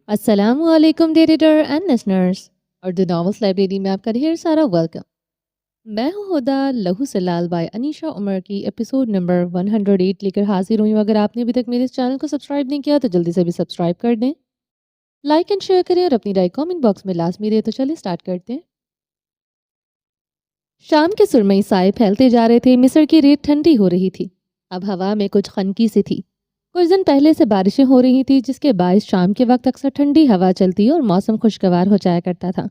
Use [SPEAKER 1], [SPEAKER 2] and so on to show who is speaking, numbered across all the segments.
[SPEAKER 1] السلام علیکم dear reader and listeners, Urdu novels library میں آپ کا ڈھیر سارا ویلکم۔ میں ہوں ہدا لہو سلال بائی انیشا عمر کی ایپیسوڈ نمبر 108 لے کر حاضر ہوئی ہوں۔ اگر آپ نے ابھی تک میرے اس چینل کو سبسکرائب نہیں کیا تو جلدی سے بھی سبسکرائب کر دیں، لائک اینڈ شیئر کریں اور اپنی رائے کامنٹ باکس میں لازمی دیں۔ تو چلیں سٹارٹ کرتے ہیں۔ شام کے سرمئی سائے پھیلتے جا رہے تھے، مصر کی ریت ٹھنڈی ہو رہی تھی، اب ہوا میں کچھ خنکی سی تھی۔ کچھ دن پہلے سے بارشیں ہو رہی تھی جس کے باعث شام کے وقت اکثر ٹھنڈی ہوا چلتی اور موسم خوشگوار ہو جایا کرتا تھا۔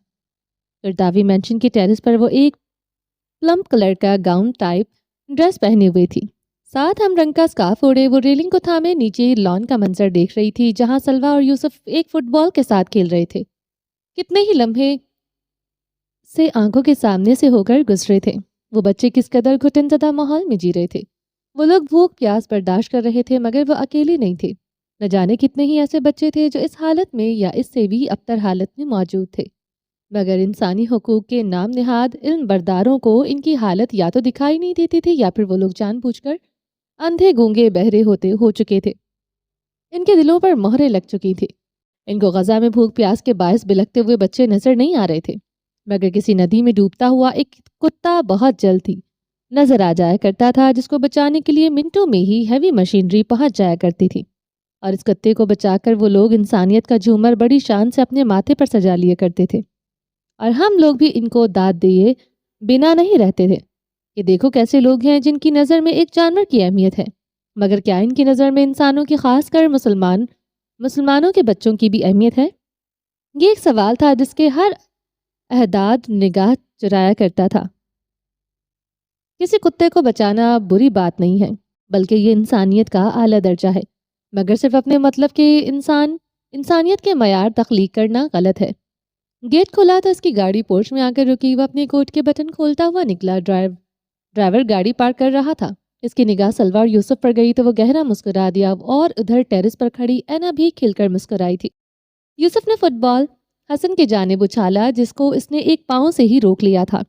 [SPEAKER 1] گرداوی مینشن کی ٹیرس پر وہ ایک پلم کلر کا گاؤن ٹائپ ڈریس پہنے ہوئے تھی، ساتھ ہم رنگ کا سکارف اوڑے وہ ریلنگ کو تھامے نیچے لان کا منظر دیکھ رہی تھی جہاں سلوہ اور یوسف ایک فٹ بال کے ساتھ کھیل رہے تھے۔ کتنے ہی لمحے سے آنکھوں کے سامنے سے ہو کر گزرے تھے۔ وہ بچے کس قدر گھٹن زدہ ماحول میں جی رہے تھے۔ وہ لوگ بھوک پیاس برداشت کر رہے تھے مگر وہ اکیلے نہیں تھے۔ نہ جانے کتنے ہی ایسے بچے تھے جو اس حالت میں یا اس سے بھی ابتر حالت میں موجود تھے، مگر انسانی حقوق کے نام نہاد علم برداروں کو ان کی حالت یا تو دکھائی نہیں دیتی تھی یا پھر وہ لوگ جان بوجھ کر اندھے گونگے بہرے ہو چکے تھے۔ ان کے دلوں پر مہریں لگ چکی تھی۔ ان کو غزہ میں بھوک پیاس کے باعث بلکتے ہوئے بچے نظر نہیں آ رہے تھے، مگر کسی ندی میں ڈوبتا ہوا ایک کتا بہت جلد نظر آ جایا کرتا تھا جس کو بچانے کے لیے منٹوں میں ہی ہیوی مشینری پہنچ جایا کرتی تھی، اور اس کتے کو بچا کر وہ لوگ انسانیت کا جھومر بڑی شان سے اپنے ماتھے پر سجا لیا کرتے تھے، اور ہم لوگ بھی ان کو داد دیے بنا نہیں رہتے تھے کہ دیکھو کیسے لوگ ہیں جن کی نظر میں ایک جانور کی اہمیت ہے، مگر کیا ان کی نظر میں انسانوں کی، خاص کر مسلمانوں کے بچوں کی بھی اہمیت ہے؟ یہ ایک سوال تھا جس کے ہر احداد نگاہ چرایا کرتا تھا۔ کسی کتے کو بچانا بری بات نہیں ہے، بلکہ یہ انسانیت کا اعلیٰ درجہ ہے، مگر صرف اپنے مطلب کے انسانیت کے معیار تخلیق کرنا غلط ہے۔ گیٹ کھلا تو اس کی گاڑی پورچ میں آ کر رکی۔ وہ اپنے کوٹ کے بٹن کھولتا ہوا نکلا۔ ڈرائیور گاڑی پارک کر رہا تھا۔ اس کی نگاہ سلوہ اور یوسف پر گئی تو وہ گہرا مسکرا دیا، اور ادھر ٹیرس پر کھڑی اینا بھی کھل کر مسکرائی تھی۔ یوسف نے فٹ بال حسن کی جانب اچھالا جس کو اس نے ایک پاؤں سے ہی روک لیا تھا۔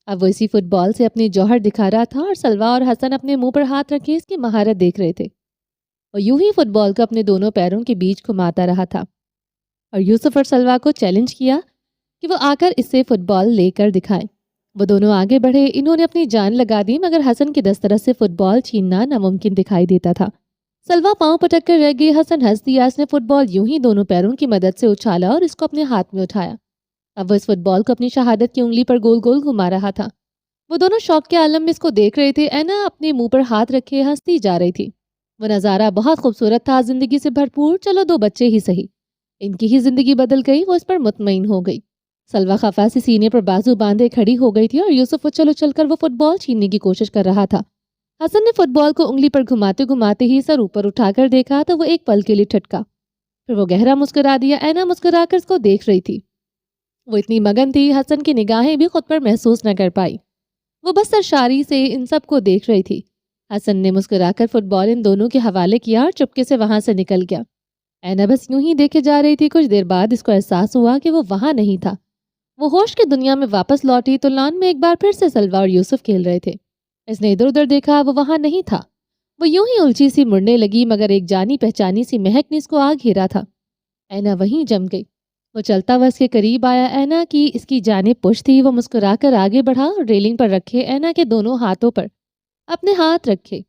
[SPEAKER 1] اب وہ اسی فٹ بال سے اپنی جوہر دکھا رہا تھا، اور سلوہ اور حسن اپنے منہ پر ہاتھ رکھے اس کی مہارت دیکھ رہے تھے۔ اور یوں ہی فٹ بال کو اپنے دونوں پیروں کے بیچ گھماتا رہا تھا، اور یوسف اور سلوہ کو چیلنج کیا کہ وہ آ کر اس سے فٹ بال لے کر دکھائیں۔ وہ دونوں آگے بڑھے، انہوں نے اپنی جان لگا دی، مگر حسن کی دسترس سے فٹ بال چھیننا ناممکن دکھائی دیتا تھا۔ سلوہ پاؤں پٹک کر رہ گئی۔ حسن ہنس دیا۔ اس نے فٹ بال یوں ہی دونوں پیروں کی مدد سے اچھالا اور اس کو اپنے ہاتھ میں اٹھایا۔ اب وہ اس فٹ بال کو اپنی شہادت کی انگلی پر گول گول گھما رہا تھا۔ وہ دونوں شوق کے عالم میں اس کو دیکھ رہے تھے۔ اینا اپنے منہ پر ہاتھ رکھے ہنستی جا رہی تھی۔ وہ نظارہ بہت خوبصورت تھا، زندگی سے بھرپور۔ چلو دو بچے ہی سہی، ان کی ہی زندگی بدل گئی۔ وہ اس پر مطمئن ہو گئی۔ سلوہ خفا سے سینے پر بازو باندھے کھڑی ہو گئی تھی، اور یوسف اچھل اچھل کر وہ فٹ بال چھیننے کی کوشش کر رہا تھا۔ حسن نے فٹ بال کو انگلی پر گھماتے گھماتے ہی سر اوپر اٹھا کر دیکھا تو وہ ایک پل کے لیے ٹھٹکا، پھر وہ گہرا مسکرا دیا۔ اینا مسکرا کر اس کو دیکھ رہی تھی۔ وہ اتنی مگن تھی حسن کی نگاہیں بھی خود پر محسوس نہ کر پائی۔ وہ بس سرشاری سے ان سب کو دیکھ رہی تھی۔ حسن نے مسکرا کر فٹ بال ان دونوں کے حوالے کیا اور چپکے سے وہاں سے نکل گیا۔ اینا بس یوں ہی دیکھے جا رہی تھی۔ کچھ دیر بعد اس کو احساس ہوا کہ وہ وہاں نہیں تھا۔ وہ ہوش کی دنیا میں واپس لوٹی تو لان میں ایک بار پھر سے سلوہ اور یوسف کھیل رہے تھے۔ اس نے ادھر ادھر دیکھا، وہ وہاں نہیں تھا۔ وہ یوں ہی الجھی سی مڑنے لگی، مگر ایک جانی پہچانی سی مہک نے اس کو آ گھیرا تھا۔ اینا وہیں جم گئی۔ وہ چلتا ہوا اس کے قریب آیا۔ اینا کی اس کی جانب پشت تھی۔ وہ مسکرا کر آگے بڑھا اور ریلنگ پر رکھے اینا کے دونوں ہاتھوں پر اپنے ہاتھ رکھے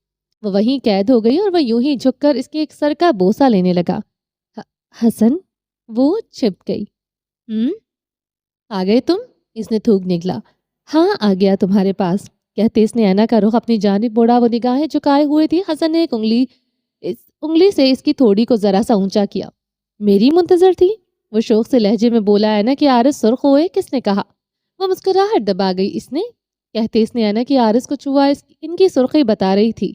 [SPEAKER 1] وہ وہیں قید ہو گئی، اور وہ یوں ہی جھک کر اس کے ایک سر کا بوسہ لینے لگا۔ حسن، وہ چھپ گئی۔ آ گئے تم؟ اس نے تھوک نکلا۔ ہاں آ گیا تمہارے پاس، کہتے اس نے اینا کا رخ اپنی جانب موڑا۔ وہ نگاہیں جھکائے ہوئے تھی۔ حسن نے ایک انگلی سے اس کی تھوڑی کو ذرا سا اونچا کیا۔ میری منتظر تھی؟ وہ شوق سے لہجے میں بولا۔ اینا کی عارض سرخ ہوئے۔ کس نے کہا؟ وہ مسکراہٹ دبا گئی۔ اس نے، کہتے اس نے اینا کی عارض کو چھوا۔ ان کی سرخی بتا رہی تھی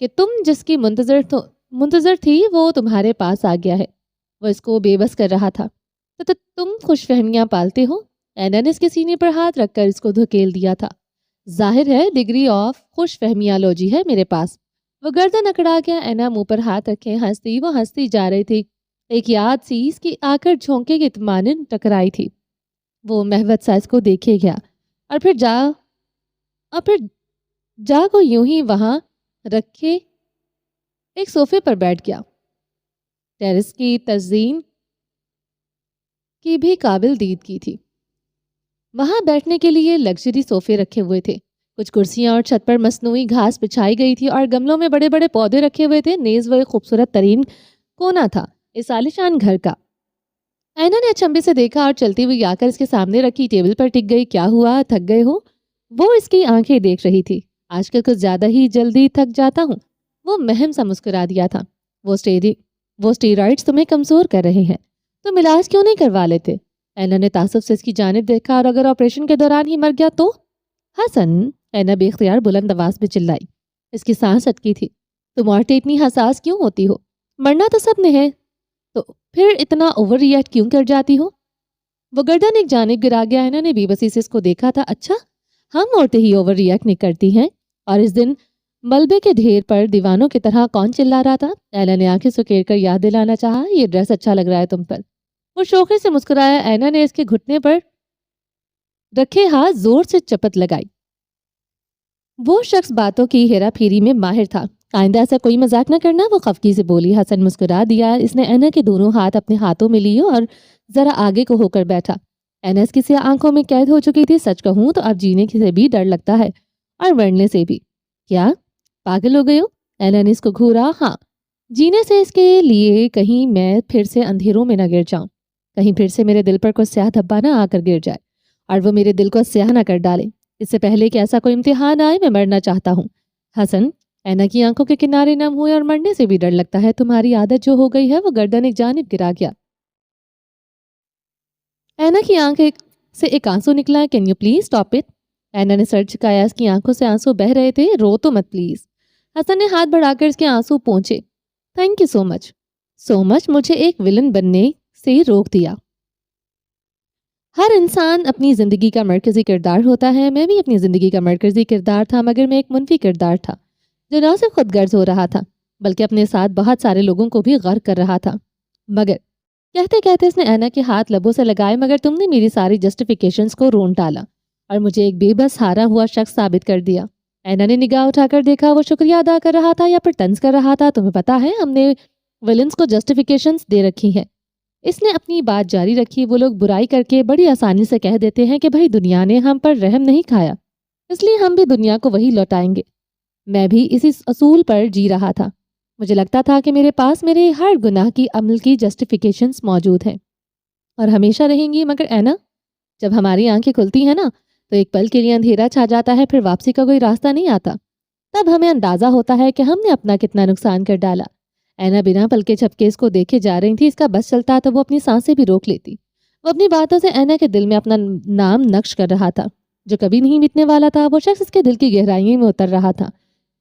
[SPEAKER 1] کہ تم جس کی منتظر تھی وہ تمہارے پاس آ گیا ہے۔ وہ اس کو بے بس کر رہا تھا۔ تو تم خوش فہمیاں پالتے ہو؟ اینا نے اس کے سینے پر ہاتھ رکھ کر اس کو دھکیل دیا تھا۔ ظاہر ہے ڈگری آف خوش فہمیالوجی ہے میرے پاس۔ وہ گردن اکڑا گیا۔ اینا منہ پر ہاتھ رکھے وہ ہنستی جا رہی تھی۔ ایک یاد سی اس کی آ کر جھونکے کے اطمینان ٹکرائی تھی۔ وہ مہوت سا اس کو دیکھے گیا، اور پھر جا کو یوں ہی وہاں رکھے ایک صوفے پر بیٹھ گیا۔ ٹیرس کی تزئین کی بھی قابل دید کی تھی۔ وہاں بیٹھنے کے لیے لگژری صوفے رکھے ہوئے تھے، کچھ کرسیاں اور چھت پر مصنوعی گھاس بچھائی گئی تھی اور گملوں میں بڑے بڑے پودے رکھے ہوئے تھے۔ نیز وہ ایک خوبصورت ترین کونا تھا اس عالیشان گھر کا۔ اینا نے اچنبے سے دیکھا اور چلتی ہوئی آ کر اس کے سامنے رکھی ٹیبل پر ٹک گئی۔ کیا ہوا، تھک گئے ہو؟ وہ اس کی آنکھیں دیکھ رہی تھی۔ آج کل کچھ زیادہ ہی جلدی تھک جاتا ہوں۔ وہ مہم سا مسکرا دیا تھا۔ وہ اسٹیرائڈز تمہیں کمزور کر رہے ہیں، تم علاج کیوں نہیں کروا لیتے؟ اینا نے تعصب سے اس کی جانب دیکھا۔ اور اگر آپریشن کے دوران ہی مر گیا تو؟ حسن، اینا بے اختیار بلند آواز میں چلائی۔ اس کی سانس اٹکی تھی۔ تم عورتیں اتنی حساس کیوں ہوتی ہو؟ مرنا تو سب نے ہے، تو پھر اتنا اوور ریئیکٹ کیوں کر جاتی ہو؟ وہ گردن ایک جانب گرا گیا۔ اینا نے بے بسی سے اس کو دیکھا تھا۔ اچھا، ہم عورتیں ہی اوور ریئیکٹ نہیں کرتی ہیں؟ اور اس دن ملبے کے ڈھیر پر دیوانوں کی طرح کون چلا رہا تھا؟ اینا نے آنکھیں سکیڑ کر یاد دلانا چاہا۔ یہ ڈریس اچھا لگ رہا ہے تم پر۔ وہ شوخی سے مسکرایا۔ اینا نے اس کے گھٹنے پر رکھے ہاتھ زور سے چپت لگائی۔ وہ شخص باتوں کی ہیرا پھیری میں ماہر تھا۔ آئندہ ایسا کوئی مذاق نہ کرنا، وہ خفگی سے بولی۔ حسن مسکرا دیا۔ اس نے اینا کے دونوں ہاتھ اپنے ہاتھوں میں لیے اور ذرا آگے کو ہو کر بیٹھا۔ اینا اس کی سیاہ آنکھوں میں قید ہو چکی تھی۔ سچ کہوں تو اب جینے سے بھی ڈر لگتا ہے اور مرنے سے بھی۔ کیا پاگل ہو گئے ہو؟ اینا نے اس کو گھورا۔ ہاں، جینے سے اس کے لیے کہیں میں پھر سے اندھیروں میں نہ گر جاؤں، کہیں پھر سے میرے دل پر کوئی سیاہ دھبا نہ آ کر گر جائے اور وہ میرے دل کو سیاہ نہ کر ڈالے۔ اس سے پہلے کہ ایسا کوئی امتحان آئے میں مرنا چاہتا ہوں۔ حسن، اینا کی آنکھوں کے کنارے نم ہوئے۔ اور مرنے سے بھی ڈر لگتا ہے، تمہاری عادت جو ہو گئی ہے۔ وہ گردن ایک جانب گرا گیا۔ اینا کی آنکھ سے ایک آنسو نکلا۔ Can you please stop it? اینا نے سر جھکایا۔ اس کی آنکھوں سے آنسو بہہ رہے تھے۔ رو تو مت پلیز۔ حسن نے ہاتھ بڑھا کر اس کے آنسو پونچھے۔ تھینک یو سو مچ۔ سو مچ مجھے ایک ولن بننے سے روک دیا۔ ہر انسان اپنی زندگی کا مرکزی کردار ہوتا ہے۔ میں بھی اپنی زندگی کا مرکزی کردار تھا، مگر میں ایک منفی کردار تھا جو نہ صرف خود غرض ہو رہا تھا بلکہ اپنے ساتھ بہت سارے لوگوں کو بھی غرق کر رہا تھا۔ مگر کہتے کہتے اس نے اینا کے ہاتھ لبوں سے لگائے، مگر تم نے میری ساری جسٹیفیکیشنز کو رون ڈالا اور مجھے ایک بے بس ہارا ہوا شخص ثابت کر دیا۔ اینا نے نگاہ اٹھا کر دیکھا۔ وہ شکریہ ادا کر رہا تھا یا پھر طنز کر رہا تھا؟ تمہیں پتا ہے ہم نے ولنز کو جسٹیفیکیشنز دے رکھی ہیں۔ اس نے اپنی بات جاری رکھی۔ وہ لوگ برائی کر کے بڑی آسانی سے کہہ دیتے ہیں کہ بھائی دنیا نے ہم پر رحم نہیں کھایا، اس لیے ہم بھی دنیا کو وہی لوٹائیں گے۔ میں بھی اسی اصول پر جی رہا تھا۔ مجھے لگتا تھا کہ میرے پاس میرے ہر گناہ کی عمل کی جسٹیفیکیشنز موجود ہیں اور ہمیشہ رہیں گی۔ مگر اینا، جب ہماری آنکھیں کھلتی ہیں نا تو ایک پل کے لیے اندھیرا چھا جاتا ہے، پھر واپسی کا کوئی راستہ نہیں آتا۔ تب ہمیں اندازہ ہوتا ہے کہ ہم نے اپنا کتنا نقصان کر ڈالا۔ اینا بنا پلکے جھپکے اس کو دیکھے جا رہی تھی۔ اس کا بس چلتا تو وہ اپنی سانسیں بھی روک لیتی۔ وہ اپنی باتوں سے اینا کے دل میں اپنا نام نقش کر رہا تھا جو کبھی نہیں مٹنے والا تھا۔ وہ شخص اس کے دل کی گہرائیوں میں اتر رہا تھا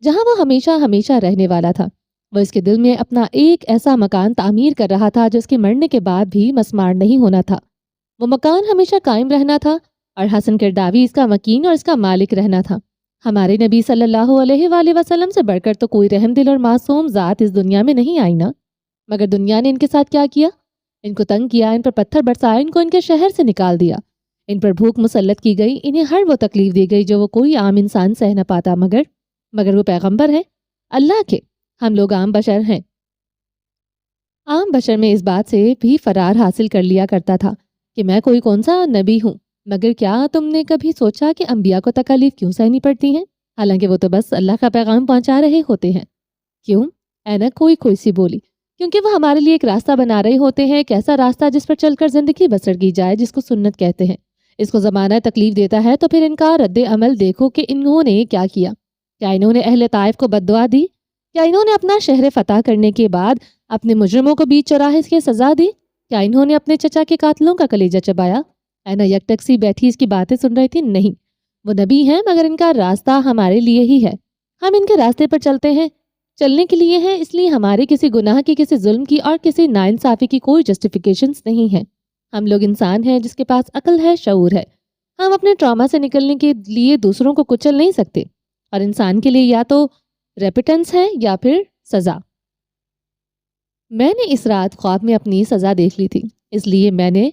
[SPEAKER 1] جہاں وہ ہمیشہ ہمیشہ رہنے والا تھا۔ وہ اس کے دل میں اپنا ایک ایسا مکان تعمیر کر رہا تھا جو اس کے مرنے کے بعد بھی مسمار نہیں ہونا تھا۔ وہ مکان ہمیشہ قائم رہنا تھا اور حسن کرداوی اس کا مکین اور اس کا مالک رہنا تھا۔ ہمارے نبی صلی اللہ علیہ وآلہ وسلم سے بڑھ کر تو کوئی رحم دل اور معصوم ذات اس دنیا میں نہیں آئی نا۔ مگر دنیا نے ان کے ساتھ کیا کیا؟ ان کو تنگ کیا، ان پر پتھر برسائے، ان کو ان کے شہر سے نکال دیا، ان پر بھوک مسلط کی گئی، انہیں ہر وہ تکلیف دی گئی جو وہ کوئی عام انسان سہ نہ پاتا۔ مگر وہ پیغمبر ہیں اللہ کے، ہم لوگ عام بشر ہیں۔ عام بشر میں اس بات سے بھی فرار حاصل کر لیا کرتا تھا کہ میں کوئی کون سا نبی ہوں۔ مگر کیا تم نے کبھی سوچا کہ انبیاء کو تکالیف کیوں سہنی پڑتی ہیں، حالانکہ وہ تو بس اللہ کا پیغام پہنچا رہے ہوتے ہیں؟ کیوں؟ اینا کوئی سی بولی۔ کیونکہ وہ ہمارے لیے ایک راستہ بنا رہے ہوتے ہیں، ایک ایسا راستہ جس پر چل کر زندگی بسر کی جائے، جس کو سنت کہتے ہیں۔ اس کو زمانہ تکلیف دیتا ہے تو پھر ان کا رد عمل دیکھو کہ انہوں نے کیا کیا۔ کیا انہوں نے اہل طائف کو بد دعا دی؟ کیا انہوں نے اپنا شہر فتح کرنے کے بعد اپنے مجرموں کو بیچ چوراہے کی سزا دی؟ کیا انہوں نے اپنے چچا کے قاتلوں کا کلیجہ چبایا؟ اینا یک سی بیٹھی اس کی باتیں سن رہی تھی۔ نہیں، وہ نبی ہیں مگر ان کا راستہ ہمارے لیے ہی ہے۔ ہم ان کے راستے پر چلتے ہیں، چلنے کے لیے ہیں، اس لیے ہمارے کسی گناہ کی، کسی ظلم کی اور کسی ناانصافی کی کوئی جسٹیفیکیشنز نہیں ہے۔ ہم لوگ انسان ہیں جس کے پاس عقل ہے، شعور ہے۔ ہم اپنے ٹراما سے نکلنے کے لیے دوسروں کو کچل نہیں سکتے، اور انسان کے لیے یا تو ریپیٹنس ہے یا پھر سزا۔ میں نے اس رات خواب میں اپنی سزا دیکھ لی تھی، اس لیے میں نے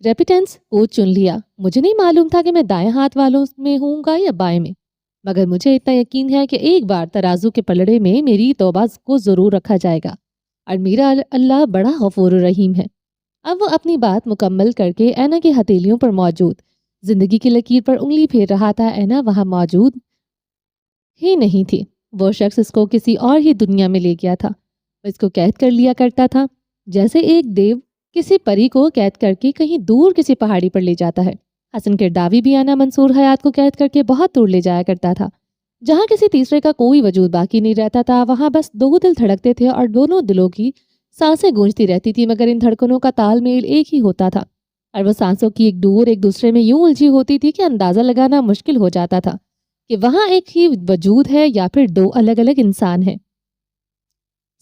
[SPEAKER 1] ریپیٹنس کو چن لیا۔ مجھے نہیں معلوم تھا کہ میں دائیں ہاتھ والوں میں ہوں گا یا بائیں میں، مگر مجھے اتنا یقین ہے کہ ایک بار ترازو کے پلڑے میں میری توبہ کو ضرور رکھا جائے گا، اور میرا اللہ بڑا غفور الرحیم ہے۔ اب وہ اپنی بات مکمل کر کے اینا کی ہتھیلیوں پر موجود زندگی کی لکیر پر انگلی پھیر رہا تھا۔ اینا وہاں موجود ہی نہیں تھی۔ وہ شخص اس کو کسی اور ہی دنیا میں لے گیا تھا۔ وہ اس کو قید کر لیا کرتا تھا، جیسے ایک دیو کسی پری کو قید کر کے کہیں دور کسی پہاڑی پر لے جاتا ہے۔ حسن کرداوی بھی اینا منصور حیات کو قید کر کے بہت دور لے جایا کرتا تھا، جہاں کسی تیسرے کا کوئی وجود باقی نہیں رہتا تھا۔ وہاں بس دو دل دھڑکتے تھے اور دونوں دلوں کی سانسیں گونجتی رہتی تھی، مگر ان دھڑکنوں کا تال میل ایک ہی ہوتا تھا، اور وہ سانسوں کی ایک ڈور ایک دوسرے میں یوں الجھی ہوتی تھی کہ اندازہ لگانا مشکل ہو جاتا تھا کہ وہاں ایک ہی وجود ہے یا پھر دو الگ الگ انسان ہیں۔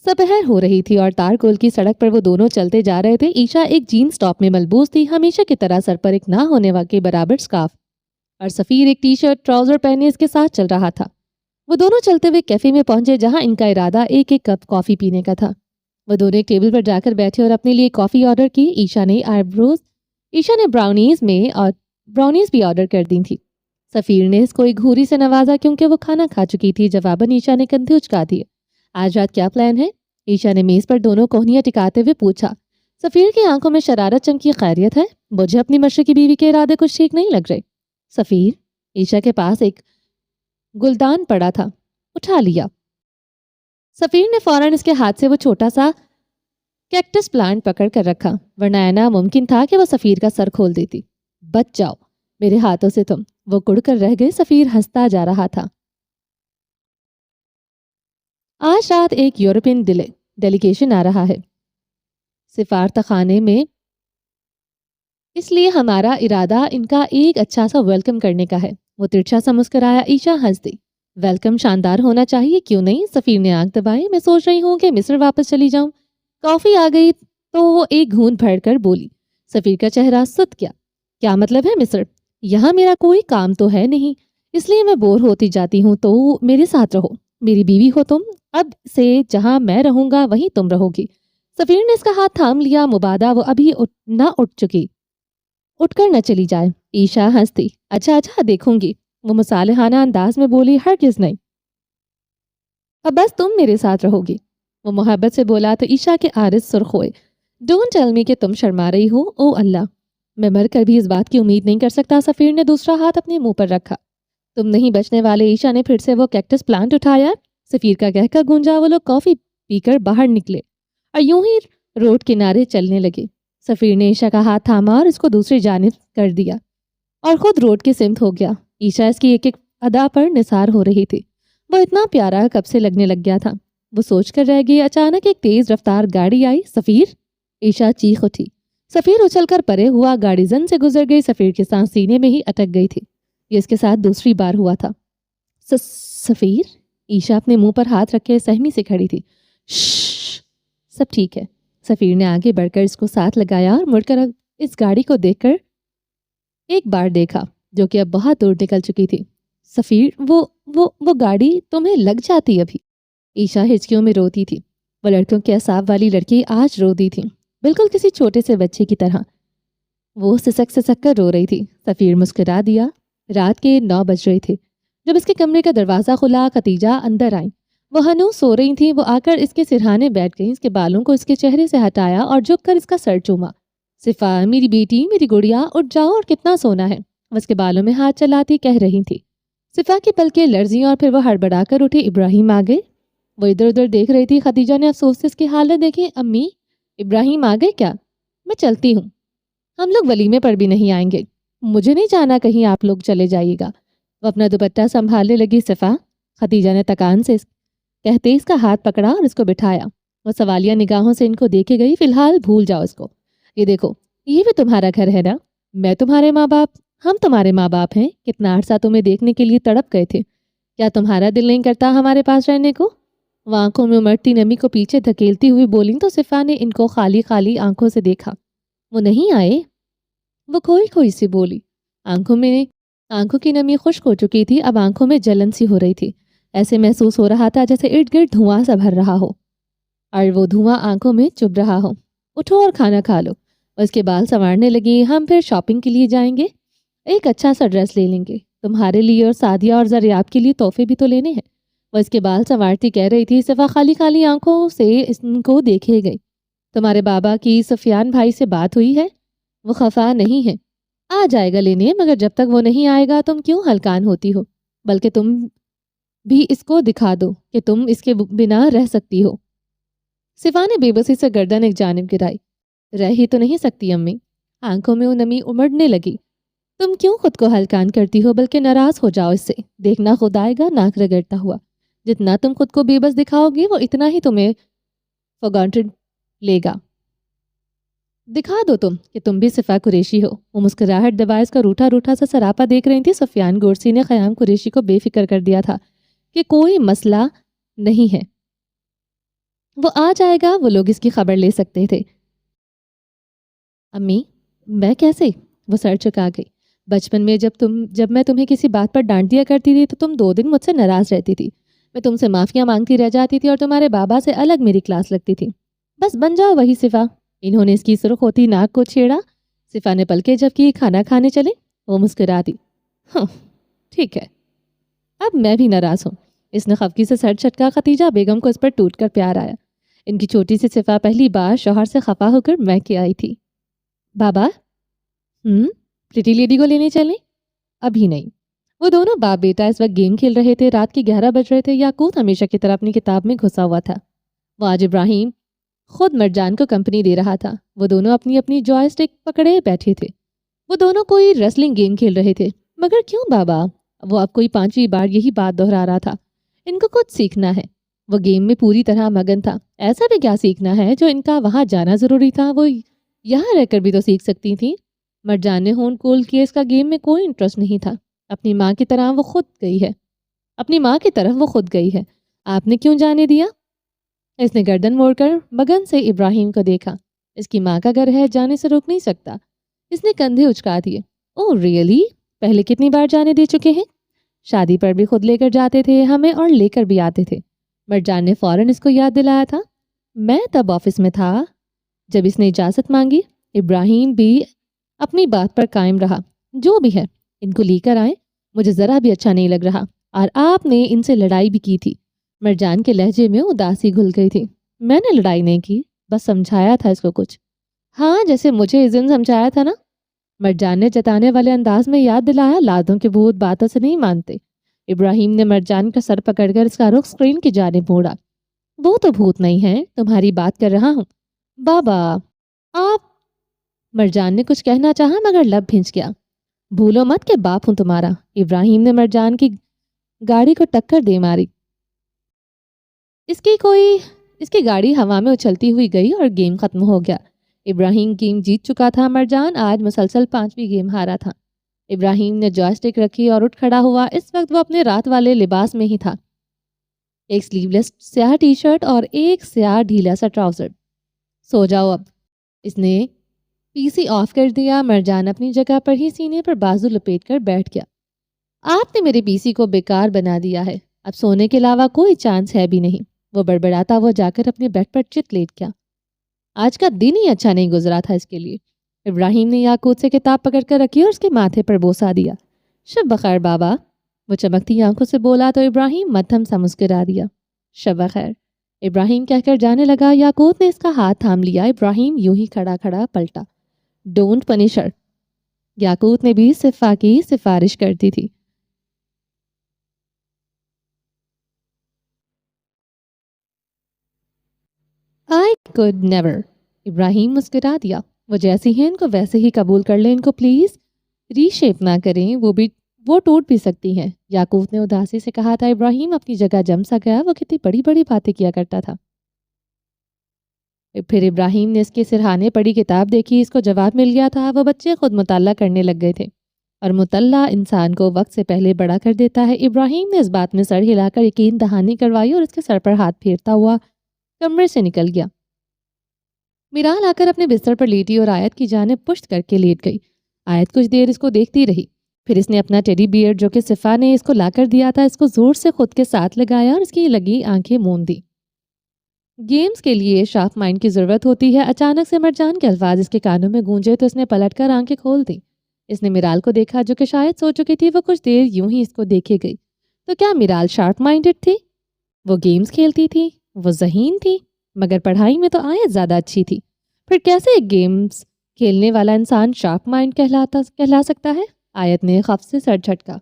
[SPEAKER 1] سپہر ہو رہی تھی اور تارکول کی سڑک پر وہ دونوں چلتے جا رہے تھے۔ عیشا ایک جینز ٹاپ میں ملبوس تھی، ہمیشہ کی طرح سر پر ایک نہ ہونے کے برابر سکارف، اور سفیر ایک ٹی شرٹ ٹراؤزر پہنے اس کے ساتھ چل رہا تھا۔ وہ دونوں چلتے ہوئے کیفے میں پہنچے، جہاں ان کا ارادہ ایک ایک کپ کافی پینے کا تھا۔ وہ دونوں ایک ٹیبل پر جا کر بیٹھے اور اپنے لیے کافی آرڈر کی۔ عیشا نے براؤنیز بھی آرڈر کر دی تھی۔ سفیر نے اس کو ایک گھوری سے نوازا کیونکہ وہ کھانا کھا چکی تھی۔ جواباً عیشا نے کندھے اچکا دیے۔ آج رات کیا پلان ہے؟ عیشا نے میز پر دونوں کوہنیاں ٹکاتے ہوئے پوچھا۔ سفیر کی آنکھوں میں شرارت چمکی۔ خیریت ہے؟ مجھے اپنی مشرقی بیوی کے ارادے کچھ ٹھیک نہیں لگ رہے۔ سفیر، عیشا کے پاس ایک گلدان پڑا تھا، اٹھا لیا۔ سفیر نے فوراً اس کے ہاتھ سے وہ چھوٹا سا کیکٹس پلانٹ پکڑ کر رکھا، ورنہ اینا ممکن تھا کہ وہ سفیر کا سر کھول دیتی۔ بچ جاؤ میرے ہاتھوں سے تم، وہ کڑ کر رہ گئے۔ سفیر ہنستا جا رہا تھا۔ آج رات ایک یورپین ڈیلیگیشن آ رہا ہے سفارتخانے میں، اس لیے ہمارا ارادہ ان کا ایک اچھا سا ویلکم کرنے کا ہے۔ وہ ترچھا سا مسکرایا۔ عیشا ہنس دی۔ ویلکم شاندار ہونا چاہیے، کیوں نہیں؟ سفیر نے آنکھ دبائی۔ میں سوچ رہی ہوں کہ مصر واپس چلی جاؤں۔ کافی آ گئی تو وہ ایک گھونٹ بھر کر بولی۔ سفیر کا چہرہ سست گیا۔ کیا مطلب ہے مصر؟ یہاں میرا کوئی کام تو ہے نہیں، اس لیے میں بور ہوتی جاتی ہوں، تو میرے ساتھ رہو، میری بیوی ہو تم۔ اب سے جہاں میں رہوں گا وہیں تم رہو گی۔ سفیر نے اس کا ہاتھ تھام لیا، مبادا وہ ابھی نہ اٹھ کر نہ چلی جائے۔ عیشا ہنستی۔ اچھا دیکھوں گی، وہ مصالحانہ انداز میں بولی۔ ہرگز نہیں، اب بس تم میرے ساتھ رہو گی، وہ محبت سے بولا تو عیشا کے عارض سرخ ہوئے۔ ڈونٹ ٹیل می کہ تم شرما رہی ہو۔ او اللہ، میں مر کر بھی اس بات کی امید نہیں کر سکتا۔ سفیر نے دوسرا ہاتھ اپنے منہ پر رکھا۔ تم نہیں بچنے والے۔ عیشا نے پھر سے وہ کیکٹس پلانٹ اٹھایا۔ سفیر کا کہہ کر گونجا۔ وہ لوگ کافی پی کر باہر نکلے اور یوں ہی روڈ کنارے چلنے لگے۔ سفیر نے عیشا کا ہاتھ تھاما اور اس کو دوسری جانب کر دیا اور خود روڈ کی سمت ہو گیا۔ عیشا اس کی ایک ایک ادا پر نثار ہو رہی تھی۔ وہ اتنا پیارا کب سے لگنے لگ گیا تھا، وہ سوچ کر رہ گئی۔ اچانک ایک تیز رفتار گاڑی آئی۔ سفیر! عیشا چیخ اٹھی۔ سفیر اچھل کر پرے ہوا، گاڑی زن سے گزر گئی۔ سفیر کی سانس سینے میں ہی اٹک گئی تھی۔ یہ اس کے ساتھ دوسری بار ہوا تھا۔ سفیر! عیشا اپنے منہ پر ہاتھ رکھے سہمی سے کھڑی تھی۔ شش، سب ٹھیک ہے۔ سفیر نے آگے بڑھ کر اس کو ساتھ لگایا اور مڑ کر اس گاڑی کو دیکھ کر ایک بار دیکھا جو کہ اب بہت دور نکل چکی تھی۔ سفیر، وہ گاڑی تمہیں لگ جاتی ابھی؟ عیشا ہچکیوں میں روتی تھی۔ وہ لڑکیوں کے اعصاب والی لڑکی آج رو دی تھی، بالکل کسی چھوٹے سے بچے کی طرح۔ وہ سسک کر رو رہی تھی۔ سفیر مسکرا دیا۔ رات کے 9 بج رہے تھے جب اس کے کمرے کا دروازہ کھلا۔ خدیجہ اندر آئیں۔ وہ ہنوز سو رہی تھیں۔ وہ آ کر اس کے سرہانے بیٹھ گئیں، اس کے بالوں کو اس کے چہرے سے ہٹایا اور جھک کر اس کا سر چوما۔ صفا، میری بیٹی، میری گڑیا، اٹھ جاؤ، اور کتنا سونا ہے؟ وہ اس کے بالوں میں ہاتھ چلاتی کہہ رہی تھی۔ صفا کی پلکیں لرزیں اور پھر وہ ہڑبڑا کر اٹھی۔ ابراہیم آ گئے؟ وہ ادھر ادھر دیکھ رہی تھی۔ خدیجہ نے افسوس سے اس کی حالت دیکھی۔ امی، ابراہیم آ گئے کیا؟ میں چلتی ہوں، ہم لوگ ولیمے پر بھی نہیں آئیں گے۔ مجھے نہیں جانا کہیں، آپ لوگ چلے جائیے گا۔ وہ اپنا دوپٹہ سنبھالنے لگی۔ صفا، خدیجہ نے تکان سے کہتے اس کا ہاتھ پکڑا اور اس کو بٹھایا۔ وہ سوالیہ نگاہوں سے ان کو دیکھے گئی۔ فی الحال بھول جاؤ اس کو۔ یہ دیکھو، یہ بھی تمہارا گھر ہے نا؟ میں تمہارے ماں باپ، ہم تمہارے ماں باپ ہیں۔ کتنا عرصہ تمہیں دیکھنے کے لیے تڑپ گئے تھے، کیا تمہارا دل نہیں کرتا ہمارے پاس رہنے کو؟ وہ آنکھوں میں امڑتی نمی کو پیچھے دھکیلتی ہوئی بولیں تو صفا نے ان کو خالی خالی آنکھوں سے دیکھا۔ وہ نہیں آئے؟ وہ کھوئی کھوئی سی بولی۔ آنکھوں کی نمی خشک ہو چکی تھی، اب آنکھوں میں جلن سی ہو رہی تھی۔ ایسے محسوس ہو رہا تھا جیسے ارد گرد دھواں سا بھر رہا ہو اور وہ دھواں آنکھوں میں چبھ رہا ہو۔ اٹھو اور کھانا کھا لو۔ اور اس کے بال سنوارنے لگی۔ ہم پھر شاپنگ کے لیے جائیں گے، ایک اچھا سا ڈریس لے لیں گے تمہارے لیے، اور سعدیہ اور زریاب کے لیے تحفے بھی تو لینے ہیں۔ وہ اس کے بال سنوارتی کہہ رہی تھی۔ صفا خالی خالی آنکھوں سے ان کو دیکھے گئی۔ تمہارے بابا کی سفیان بھائی سے بات ہوئی ہے؟ وہ خفا نہیں ہے، آ جائے گا لینے، مگر جب تک وہ نہیں آئے گا تم کیوں ہلکان ہوتی ہو؟ بلکہ تم بھی اس کو دکھا دو کہ تم اس کے بنا رہ سکتی ہو۔ صفا نے بے بسی سے گردن ایک جانب گرائی۔ رہ ہی تو نہیں سکتی امی۔ آنکھوں میں وہ نمی امڑنے لگی۔ تم کیوں خود کو ہلکان کرتی ہو؟ بلکہ ناراض ہو جاؤ اس سے، دیکھنا خود آئے گا ناک رگڑتا ہوا۔ جتنا تم خود کو بے بس دکھاؤ گی وہ اتنا ہی تمہیں فگانٹڈ لے گا۔ دکھا دو تم کہ تم بھی صفا قریشی ہو۔ وہ مسکراہٹ دبائے اس کا روٹھا روٹھا سا سراپا دیکھ رہی تھی۔ سفیان گورسی نے خیام قریشی کو بے فکر کر دیا تھا کہ کوئی مسئلہ نہیں ہے، وہ آ جائے گا، وہ لوگ اس کی خبر لے سکتے تھے۔ امی میں کیسے؟ وہ سر چکا گئی۔ بچپن میں جب میں تمہیں کسی بات پر ڈانٹ دیا کرتی تھی تو تم 2 دن مجھ سے ناراض رہتی تھی۔ میں تم سے معافیاں مانگتی رہ جاتی تھی اور تمہارے بابا سے الگ میری کلاس لگتی تھی۔ بس بن جاؤ وہی صفا۔ انہوں نے اس کی سرخ ہوتی ناک کو چھیڑا۔ صفا نے پلکیں جھپکی۔ کھانا کھانے چلے؟ وہ مسکرا دی۔ ہاں ٹھیک ہے، اب میں بھی ناراض ہوں۔ اس نے خفگی سے سر جھٹکا۔ ختیجہ بیگم کو اس پر ٹوٹ کر پیار آیا۔ ان کی چھوٹی سی صفا پہلی بار شوہر سے خفا ہو کر میکے آئی تھی۔ بابا پریٹی لیڈی کو لینے چلیں؟ ابھی نہیں۔ وہ دونوں باپ بیٹا اس وقت گیم کھیل رہے تھے۔ رات کے 11 بج رہے تھے۔ یاقوت ہمیشہ کی طرح اپنی کتاب میں گھسا ہوا تھا۔ وہ آج ابراہیم خود مرجان کو کمپنی دے رہا تھا۔ وہ دونوں اپنی اپنی جوائے سٹک پکڑے بیٹھے تھے۔ وہ دونوں کوئی ریسلنگ گیم کھیل رہے تھے۔ مگر کیوں بابا؟ وہ اب کوئی 5ویں بار یہی بات دہرا رہا تھا۔ ان کو کچھ سیکھنا ہے۔ وہ گیم میں پوری طرح مگن تھا۔ ایسا بھی کیا سیکھنا ہے جو ان کا وہاں جانا ضروری تھا؟ وہ یہاں رہ کر بھی تو سیکھ سکتی تھی۔ مرجان نے ہون کول کیا۔ اس کا گیم میں کوئی انٹرسٹ نہیں تھا۔ اپنی ماں کی طرح وہ خود گئی ہے۔ اپنی ماں کی طرف وہ خود گئی ہے۔ آپ نے کیوں جانے دیا؟ اس نے گردن موڑ کر مگن سے ابراہیم کو دیکھا۔ اس کی ماں کا گھر ہے، جانے سے روک نہیں سکتا۔ اس نے کندھے اچکا دیے۔ اوہ ریئلی؟ پہلے کتنی بار جانے دے چکے ہیں؟ شادی پر بھی خود لے کر جاتے تھے ہمیں اور لے کر بھی آتے تھے۔ مرجان نے فوراً اس کو یاد دلایا تھا۔ میں تب آفس میں تھا جب اس نے اجازت مانگی۔ ابراہیم بھی اپنی بات پر قائم رہا۔ جو بھی ہے ان کو لے کر آئیں، مجھے ذرا بھی اچھا نہیں لگ رہا، اور آپ نے ان سے لڑائی بھی کی تھی۔ مرجان کے لہجے میں اداسی گھل گئی تھی۔ میں نے لڑائی نہیں کی، بس سمجھایا تھا اس کو کچھ۔ ہاں جیسے مجھے اس دن سمجھایا تھا نا، مرجان نے جتانے والے انداز میں یاد دلایا۔ لادوں کے بھوت باتوں سے نہیں مانتے۔ ابراہیم نے مرجان کا سر پکڑ کر اس کا رخ اسکرین کی جانب موڑا۔ وہ تو بھوت نہیں ہے، تمہاری بات کر رہا ہوں۔ بابا آپ، مرجان نے کچھ کہنا چاہا مگر لب بھنچ گیا۔ بھولو مت کہ باپ ہوں تمہارا۔ ابراہیم نے مرجان کی گاڑی کو ٹکر دے ماری۔ اس کی گاڑی ہوا میں اچھلتی ہوئی گئی اور گیم ختم ہو گیا۔ ابراہیم گیم جیت چکا تھا۔ مرجان آج مسلسل 5ویں گیم ہارا تھا۔ ابراہیم نے جوائے سٹک رکھی اور اٹھ کھڑا ہوا۔ اس وقت وہ اپنے رات والے لباس میں ہی تھا، ایک سلیو لیس سیاہ ٹی شرٹ اور ایک سیاہ ڈھیلا سا ٹراؤزر۔ سو جاؤ اب، اس نے پی سی آف کر دیا۔ مرجان اپنی جگہ پر ہی سینے پر بازو لپیٹ کر بیٹھ گیا۔ آپ نے میرے پی سی کو بیکار بنا دیا ہے، اب سونے کے علاوہ کوئی چانس ہے بھی نہیں۔ وہ بڑبڑاتا وہ جا کر اپنے بیڈ پر چت لیٹ گیا۔ آج کا دن ہی اچھا نہیں گزرا تھا اس کے لیے۔ ابراہیم نے یاقوت سے کتاب پکڑ کر رکھی اور اس کے ماتھے پر بوسا دیا۔ شب بخیر بابا، وہ چمکتی آنکھوں سے بولا تو ابراہیم مدھم سا مسکرا دیا۔ شب بخیر، ابراہیم کہہ کر جانے لگا۔ یاقوت نے اس کا ہاتھ تھام لیا۔ ابراہیم یوں ہی کھڑا کھڑا پلٹا۔ ڈونٹ پنش ہر، یاقوت نے بھی صفا کی سفارش کر دی تھی۔ I could never، ابراہیم مسکرا دیا۔ وہ جیسی ہیں ان کو ویسے ہی قبول کر لیں، ان کو پلیز ری شیپ نہ کریں، وہ ٹوٹ بھی سکتی ہیں۔ یاقوت نے اداسی سے کہا تھا۔ ابراہیم اپنی جگہ جم سا گیا۔ وہ کتنی بڑی بڑی باتیں کیا کرتا تھا۔ پھر ابراہیم نے اس کے سرہانے پڑی کتاب دیکھی۔ اس کو جواب مل گیا تھا۔ وہ بچے خود مطالعہ کرنے لگ گئے تھے، اور مطالعہ انسان کو وقت سے پہلے بڑا کر دیتا ہے۔ ابراہیم نے اس بات میں سر ہلا کر یقین دہانی کروائی اور اس کے سر پر ہاتھ پھیرتا ہوا کمرے سے نکل گیا۔ میرال آ کر اپنے بستر پر لیٹی اور آیت کی جانب پشت کر کے لیٹ گئی۔ آیت کچھ دیر اس کو دیکھتی رہی، پھر اس نے اپنا ٹیڈی بیئر جو کہ صفا نے اس کو لا کر دیا تھا، اس کو زور سے خود کے ساتھ لگایا اور اس کی لگی آنکھیں موند دی۔ گیمز کے لیے شارپ مائنڈ کی ضرورت ہوتی ہے۔ اچانک سے مرجان کے الفاظ اس کے کانوں میں گونجے تو اس نے پلٹ کر آنکھیں کھول دی۔ اس نے میرال کو دیکھا جو کہ شاید سو چکی تھی۔ وہ کچھ دیر یوں ہی اس کو دیکھے گئی۔ تو کیا میرال شارپ مائنڈڈ تھی؟ وہ گیمز کھیلتی تھی؟ وہ ذہین تھی؟ مگر پڑھائی میں تو آیت زیادہ اچھی تھی. پھر کیسے ایک گیمز کھیلنے والا انسان شارپ مائنڈ کہلا سکتا ہے؟ آیت نے خوف سے سر جھٹکا.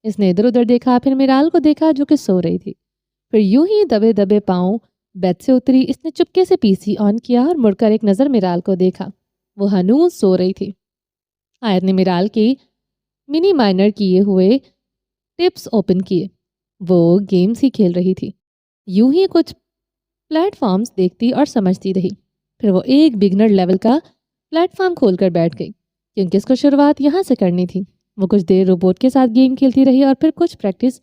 [SPEAKER 1] اس نے ادھر ادھر دیکھا، پھر میرال کو دیکھا جو کہ سو رہی تھی. پھر یوں ہی دبے دبے پاؤں بیڈ سے اتری. اس نے چپکے سے پی سی آن کیا اور مڑ کر ایک نظر میرال کو دیکھا. وہ ہنوز سو رہی تھی. آیت نے میرال کی منی مائنر کیے ہوئے ٹپس اوپن کیے. وہ گیمز ہی کھیل رہی تھی. یوں ہی کچھ پلیٹ فارمز دیکھتی اور سمجھتی رہی. پھر وہ ایک بگنر لیول کا پلیٹ فارم کھول کر بیٹھ گئی کیونکہ اس کو شروعات یہاں سے کرنی تھی. وہ کچھ دیر روبوٹ کے ساتھ گیم کھیلتی رہی اور پھر کچھ پریکٹس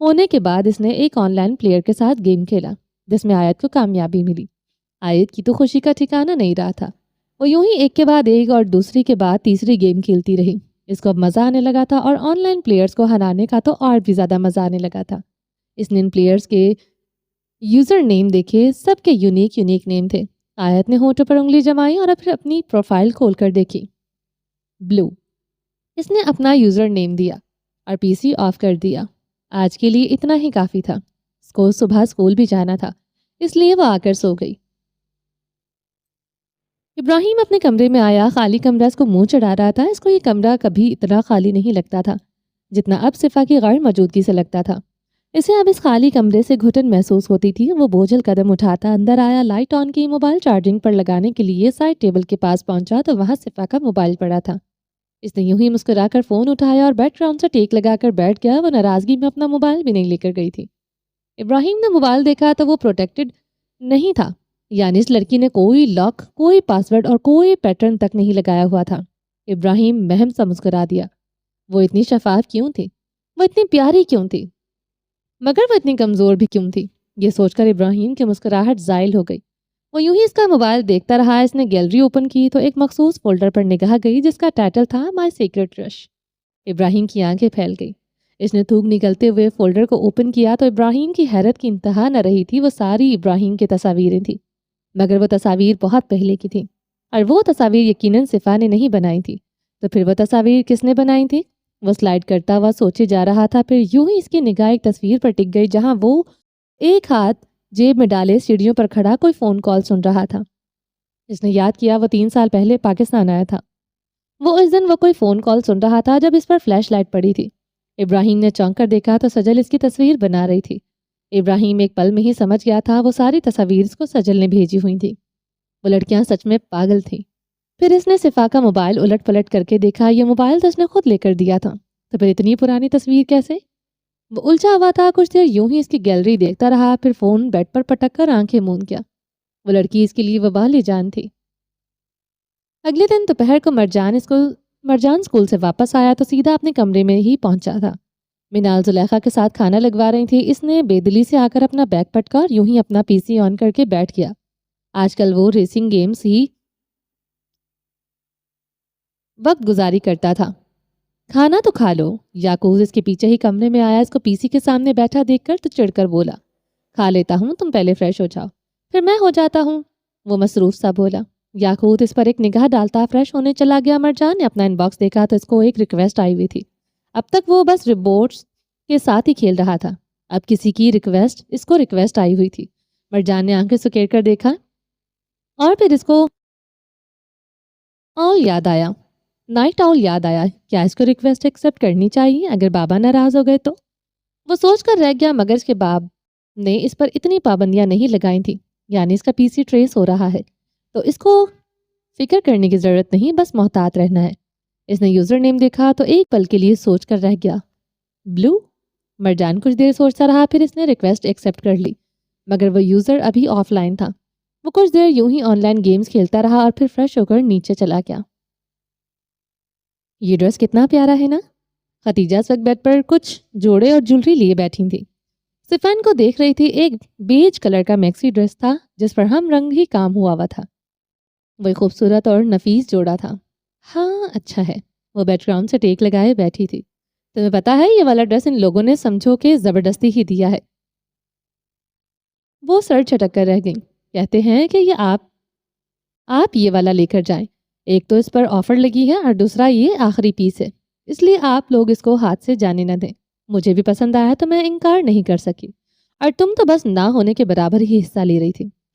[SPEAKER 1] ہونے کے بعد اس نے ایک آن لائن پلیئر کے ساتھ گیم کھیلا جس میں آیت کو کامیابی ملی. آیت کی تو خوشی کا ٹھکانہ نہیں رہا تھا. وہ یوں ہی ایک کے بعد ایک اور دوسری کے بعد تیسری گیم کھیلتی رہی. اس کو اب مزہ آنے لگا تھا اور آن لائن پلیئرز کو ہرانے کا تو اور بھی زیادہ مزہ آنے لگا تھا. اس نے ان پلیئرز کے یوزر نیم دیکھے. سب کے یونیک نیم تھے. آیت نے ہونٹوں پر انگلی جمائی اور پھر اپنی پروفائل کھول کر دیکھی. بلو. اس نے اپنا یوزر نیم دیا اور پی سی آف کر دیا. آج کے لیے اتنا ہی کافی تھا. اس کو صبح اسکول بھی جانا تھا اس لیے وہ آ کر سو گئی. ابراہیم اپنے کمرے میں آیا. خالی کمرہ اس کو منہ چڑھا رہا تھا. اس کو یہ کمرہ کبھی اتنا خالی نہیں لگتا تھا جتنا اب صفا کی غیر موجودگی سے لگتا تھا. اسے اب اس خالی کمرے سے گھٹن محسوس ہوتی تھی. وہ بوجھل قدم اٹھاتا اندر آیا. لائٹ آن کی. موبائل چارجنگ پر لگانے کے لیے سائڈ ٹیبل کے پاس پہنچا تو وہاں صفا کا موبائل پڑا تھا. اس نے یوں ہی مسکرا کر فون اٹھایا اور بیک گراؤنڈ سے ٹیک لگا کر بیٹھ گیا. وہ ناراضگی میں اپنا موبائل بھی نہیں لے کر گئی تھی. ابراہیم نے موبائل دیکھا تو وہ پروٹیکٹڈ نہیں تھا. یعنی اس لڑکی نے کوئی لاک، کوئی پاسورڈ اور کوئی پیٹرن تک نہیں لگایا ہوا تھا. ابراہیم مہم سا مسکرا دیا. وہ اتنی شفاف کیوں تھی؟ وہ اتنی پیاری کیوں تھی؟ مگر وہ اتنی کمزور بھی کیوں تھی؟ یہ سوچ کر ابراہیم کی مسکراہٹ زائل ہو گئی. وہ یوں ہی اس کا موبائل دیکھتا رہا. اس نے گیلری اوپن کی تو ایک مخصوص فولڈر پر نگاہ گئی جس کا ٹائٹل تھا مائی سیکرٹ رش. ابراہیم کی آنکھیں پھیل گئی. اس نے تھوک نکلتے ہوئے فولڈر کو اوپن کیا تو ابراہیم کی حیرت کی انتہا نہ رہی تھی. وہ ساری ابراہیم کی تصاویریں تھیں مگر وہ تصاویر بہت پہلے کی تھیں اور وہ تصاویر یقیناً صفا نے نہیں بنائی تھی. تو پھر وہ تصاویر کس نے بنائی تھی؟ وہ سلائڈ کرتا ہوا سوچے جا رہا تھا. پھر یوں ہی اس کی نگاہ ایک تصویر پر ٹک گئی جہاں وہ ایک ہاتھ جیب میں ڈالے سیڑھیوں پر کھڑا کوئی فون کال سن رہا تھا. اس نے یاد کیا وہ 3 سال پہلے پاکستان آیا تھا. اس دن وہ کوئی فون کال سن رہا تھا جب اس پر فلیش لائٹ پڑی تھی. ابراہیم نے چونک کر دیکھا تو سجل اس کی تصویر بنا رہی تھی. ابراہیم ایک پل میں ہی سمجھ گیا تھا وہ ساری تصاویر اس کو سجل نے بھیجی ہوئی تھی. وہ لڑکیاں سچ میں پاگل تھیں. پھر اس نے صفا کا موبائل الٹ پلٹ کر کے دیکھا. یہ موبائل تو اس نے خود لے کر دیا تھا تو پھر اتنی پرانی تصویر کیسے؟ وہ الجھا ہوا تھا. کچھ دیر یوں ہی اس کی گیلری دیکھتا رہا. پھر فون بیڈ پر پٹک کر آنکھیں موند گیا. وہ لڑکی اس کے لیے وبال جان تھی. اگلے دن دوپہر کو مرجان اسکول سے واپس آیا تو سیدھا اپنے کمرے میں ہی پہنچا تھا. منال زلیخا کے ساتھ کھانا لگوا رہی تھی. اس نے بے دلی سے آ کر اپنا بیگ پٹکا اور یوں ہی اپنا پی سی آن کر کے بیٹھ گیا. آج کل وہ ریسنگ گیمز ہی وقت گزاری کرتا تھا. کھانا تو کھا لو. یعقوب اس کے پیچھے ہی کمرے میں آیا. اس کو پی سی کے سامنے بیٹھا دیکھ کر تو چڑھ کر بولا, کھا لیتا ہوں, تم پہلے فریش ہو جاؤ پھر میں ہو جاتا ہوں. وہ مصروف سا بولا. یعقوب اس پر ایک نگاہ ڈالتا فریش ہونے چلا گیا. مرجان نے اپنا ان باکس دیکھا تو اس کو ایک ریکویسٹ آئی ہوئی تھی. اب تک وہ بس روبوٹس کے ساتھ ہی کھیل رہا تھا. اب کسی کی اس کو ریکویسٹ آئی ہوئی تھی. مرجان نے آنکھیں سکیڑ کر دیکھا اور پھر اس کو نائٹ آؤل یاد آیا. کیا اس کو ریکویسٹ ایکسیپٹ کرنی چاہیے اگر بابا ناراض ہو گئے تو؟ وہ سوچ کر رہ گیا مگر اس کے باپ نے اس پر اتنی پابندیاں نہیں لگائی تھی. یعنی اس کا پی سی ٹریس ہو رہا ہے تو اس کو فکر کرنے کی ضرورت نہیں, بس محتاط رہنا ہے. اس نے یوزر نیم دیکھا تو ایک پل کے لیے سوچ کر رہ گیا. بلو. مرجان کچھ دیر سوچتا رہا. پھر اس نے ریکویسٹ ایکسیپٹ کر لی مگر وہ یوزر ابھی آف لائن تھا. وہ کچھ دیر یوں ہی آن لائن گیمز کھیلتا رہا اور پھر فریش ہو کر نیچے چلا گیا. یہ ڈریس کتنا پیارا ہے نا. ختیجہ اس وقت بیڈ پر کچھ جوڑے اور جولری لیے بیٹھی تھی. صفان کو دیکھ رہی تھی. ایک بیج کلر کا میکسی ڈریس تھا جس پر ہم رنگ ہی کام ہوا تھا. وہ خوبصورت اور نفیس جوڑا تھا. ہاں اچھا ہے. وہ بیک گراؤنڈ سے ٹیک لگائے بیٹھی تھی. تمہیں پتا ہے یہ والا ڈریس ان لوگوں نے سمجھو کہ زبردستی ہی دیا ہے. وہ سر چھٹک کر رہ گئیں. کہتے ہیں کہ یہ آپ یہ والا لے کر جائیں. ایک تو اس پر آفر لگی ہے اور دوسرا یہ آخری پیس ہے, اس لیے آپ لوگ اس کو ہاتھ سے جانے نہ دیں. مجھے بھی پسند آیا تو میں انکار نہیں کر سکی, اور تم تو بس نہ ہونے کے برابر ہی حصہ لے رہی تھی.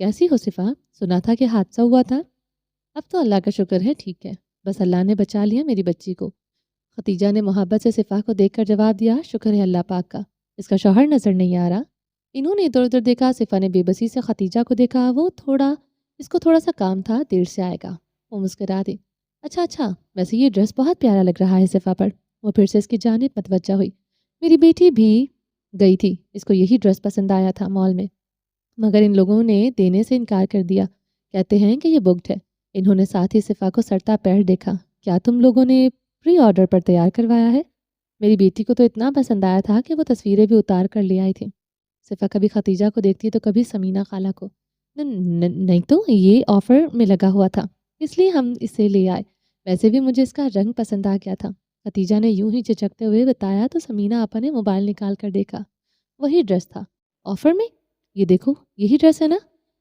[SPEAKER 1] کیسی ہو صفا؟ سنا تھا کہ حادثہ ہوا تھا۔ اب تو اللہ کا شکر ہے ٹھیک ہے، بس اللہ نے بچا لیا میری بچی کو۔ ختیجہ نے محبت سے صفا کو دیکھ کر جواب دیا، شکر ہے اللہ پاک کا۔ اس کا شوہر نظر نہیں آ رہا؟ انہوں نے ادھر ادھر دیکھا، صفا نے بے بسی سے ختیجہ کو دیکھا، اس کو تھوڑا سا کام تھا، دیر سے آئے گا۔ وہ مسکرا دی۔ اچھا، ویسے یہ ڈریس بہت پیارا لگ رہا ہے صفا پر۔ وہ پھر سے اس کی جانب متوجہ ہوئی۔ میری بیٹی بھی گئی تھی، اس کو یہی ڈریس پسند آیا تھا مال میں، مگر ان لوگوں نے دینے سے انکار کر دیا، کہتے ہیں کہ یہ بکڈ ہے۔ انہوں نے ساتھ ہی صفا کو سرتا پیر دیکھا۔ کیا تم لوگوں نے پری آرڈر پر تیار کروایا ہے؟ میری بیٹی کو تو اتنا پسند آیا تھا کہ وہ تصویریں بھی اتار کر لے آئی تھی۔ صفا کبھی ختیجہ کو دیکھتی تو کبھی سمینہ خالہ کو۔ نہیں تو یہ آفر میں لگا ہوا تھا، اس لیے ہم اسے لے آئے۔ ویسے بھی مجھے اس کا رنگ پسند آ گیا تھا۔ ختیجہ نے یوں ہی چچکتے ہوئے بتایا تو سمینہ آپا نے موبائل نکال کر دیکھا، وہی ڈریس تھا۔ آفر میں؟ یہ دیکھو، یہی ڈریس ہے نا؟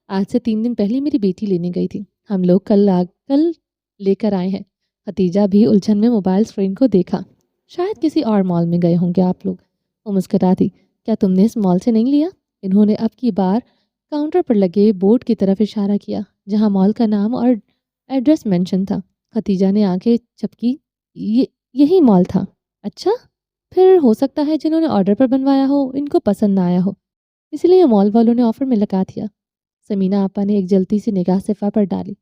[SPEAKER 1] آج سے 3 دن پہلے میری بیٹی لینے گئی تھی، ہم لوگ کل لے کر آئے ہیں۔ ختیجہ بھی الجھن میں موبائل اسکرین کو دیکھا۔ شاید کسی اور مال میں گئے ہوں گے آپ لوگ۔ وہ مسکرا دی۔ کیا تم نے اس مال سے نہیں لیا؟ انہوں نے اب کی بار کاؤنٹر پر لگے بورڈ کی طرف اشارہ کیا جہاں مال کا نام اور ایڈریس مینشن تھا۔ ختیجہ نے آنکھیں جھپکی۔ یہی مال تھا؟ اچھا، پھر ہو سکتا ہے جنہوں نے آرڈر پر بنوایا ہو ان کو پسند نہ آیا ہو، اس لیے مال والوں نے آفر میں لگا دیا۔ سمینہ آپا نے ایک جلتی سی نگاہ صفا پر ڈالی